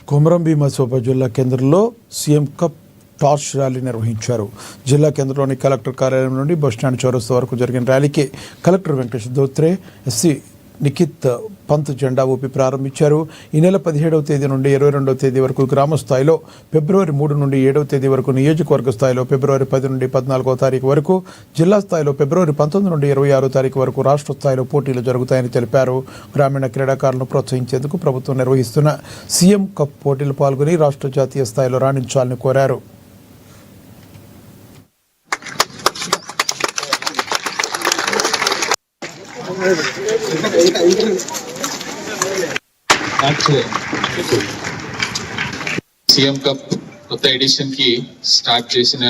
కొమరం భీం ఆసిఫాబాద్ జిల్లా కేంద్రంలో CM cup torch rally నిర్వహించారు. జిల్లా కేంద్రంలోని కలెక్టర్ కార్యాలయం నుండి బస్టాండ్ చౌరస్తా వరకు జరిగిన ర్యాలీకి కలెక్టర్ వెంకటేష్ దోత్రే, ఎస్సీ నిఖిత్ పంత్ జెండా ఊపి ప్రారంభించారు. ఈ నెల 17వ తేదీ నుండి 22వ తేదీ వరకు గ్రామ స్థాయిలో, ఫిబ్రవరి 3 నుండి 7వ తేదీ వరకు నియోజకవర్గ స్థాయిలో, ఫిబ్రవరి 10 నుండి 14వ తారీఖు వరకు జిల్లా స్థాయిలో, ఫిబ్రవరి 19 నుండి 26వ తారీఖు వరకు రాష్ట్ర స్థాయిలో పోటీలు జరుగుతాయని తెలిపారు. గ్రామీణ క్రీడాకారులను ప్రోత్సహించేందుకు ప్రభుత్వం నిర్వహిస్తున్న సీఎం కప్ పోటీలు పాల్గొని రాష్ట్ర జాతీయ స్థాయిలో రాణించాలని కోరారు. సీఎం కప్ కొత్త ఎడిషన్ కి స్టార్ట్ చేసిన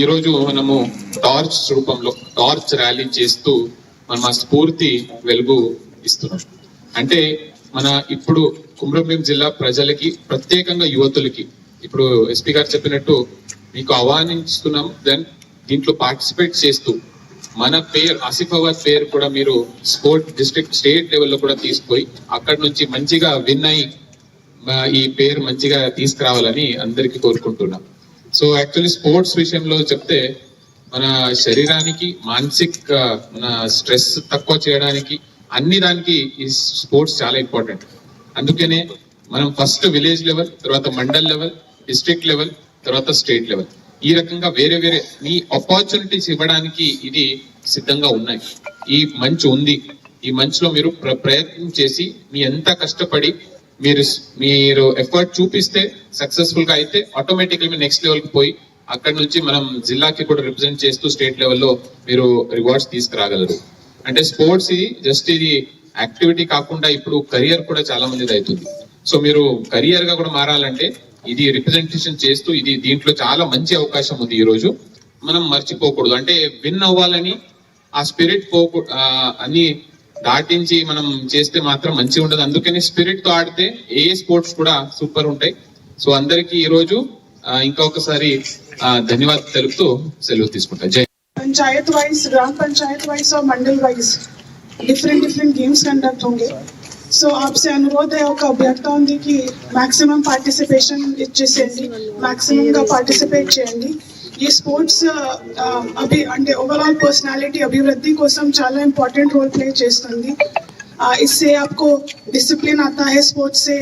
ఈ రోజు మనము టార్చ్ రూపంలో టార్చ్ ర్యాలీ చేస్తూ మనం ఆ స్ఫూర్తి వెలుగు ఇస్తున్నాం. అంటే మన ఇప్పుడు కొమరం భీం జిల్లా ప్రజలకి, ప్రత్యేకంగా యువతులకి ఇప్పుడు ఎస్పీ గారు చెప్పినట్టు మీకు ఆహ్వానిస్తున్నాం. దెన్ దీంట్లో పార్టిసిపేట్ చేస్తూ మన పేరు ఆసిఫాబాద్ పేరు కూడా మీరు డిస్ట్రిక్ట్ స్టేట్ లెవెల్లో కూడా తీసుకుపోయి అక్కడ నుంచి మంచిగా విన్ అయ్యి ఈ పేరు మంచిగా తీసుకురావాలని అందరికీ కోరుకుంటున్నాం. సో యాక్చువల్లీ స్పోర్ట్స్ విషయంలో చెప్తే మన శరీరానికి, మానసిక మన స్ట్రెస్ తక్కువ చేయడానికి అన్ని దానికి ఈ స్పోర్ట్స్ చాలా ఇంపార్టెంట్. అందుకనే మనం ఫస్ట్ విలేజ్ లెవెల్, తర్వాత మండల్ లెవెల్, డిస్ట్రిక్ట్ లెవెల్, తర్వాత స్టేట్ లెవెల్, ఈ రకంగా వేరే వేరే మీ ఆపర్చునిటీస్ ఇవ్వడానికి ఇది సిద్ధంగా ఉన్నాయి. ఈ మంచు ఉంది. ఈ మంచులో మీరు ప్రయత్నం చేసి మీ ఎంత కష్టపడి మీరు ఎఫర్ట్ చూపిస్తే సక్సెస్ఫుల్ గా అయితే ఆటోమేటిక్గా నెక్స్ట్ లెవెల్ కి పోయి అక్కడ నుంచి మనం జిల్లాకి కూడా రిప్రజెంట్ చేస్తూ స్టేట్ లెవెల్లో మీరు రివార్డ్స్ తీసుకురాగలరు. అంటే స్పోర్ట్స్ ఇది యాక్టివిటీ కాకుండా ఇప్పుడు కెరియర్ కూడా చాలా మందిది అవుతుంది. సో మీరు కెరియర్ గా కూడా మారాలంటే ఇది రిప్రజెంటేషన్ చేస్తూ దీంట్లో చాలా మంచి అవకాశం ఉంది. ఈ రోజు మనం మర్చిపోకూడదు. అంటే విన్ అవ్వాలని ఆ స్పిరిట్ అన్ని దాటించి మనం చేస్తే మాత్రం మంచిగా ఉండదు. అందుకని స్పిరిట్ తో ఆడితే ఏ స్పోర్ట్స్ కూడా సూపర్ ఉంటాయి. సో అందరికి ఈ రోజు ఇంకొకసారి ధన్యవాదాలు తెలుపుతూ సెలవు తీసుకుంటా. జై पंचायत वाइज, ग्राम पंचायत वाइज और मंडल वाइज डिफरेंट गेम्स कंडक्ट होंगे. సో आपसे अनुरोध है ఒక అభ్యర్థన ఉంది कि मैक्सिमम पार्टिसिपेशन ఇచ్చేసేయండి, मैक्सिमम గా పార్టిసిపేట్ చేయండి. ఈ స్పోర్ట్స్ అభి అంటే ఓవరాల్ పర్సనాలిటీ అభివృద్ధి కోసం చాలా ఇంపార్టెంట్ రోల్ ప్లే చేస్తుంది. इससे आपको डिसिप्लिन आता है, स्पोर्ट्स से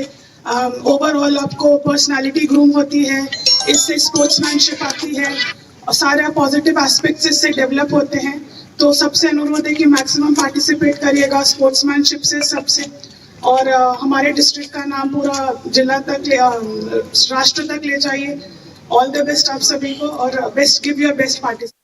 ओवरऑल आपको पर्सनालिटी ग्रूम होती है, इससे स्पोर्ट्समैनशिप आती है, सारे पॉजिटिव एस्पेक्ट्स इससे डेवलप होते हैं. तो सबसे अनुरोध है कि मैक्सिमम पार्टिसिपेट करिएगा स्पोर्ट्समैनशिप से सबसे, और हमारे डिस्ट्रिक्ट का नाम पूरा जिला तक राष्ट्र तक ले जाइए. ऑल द बेस्ट आप सभी को, और best give your best participate.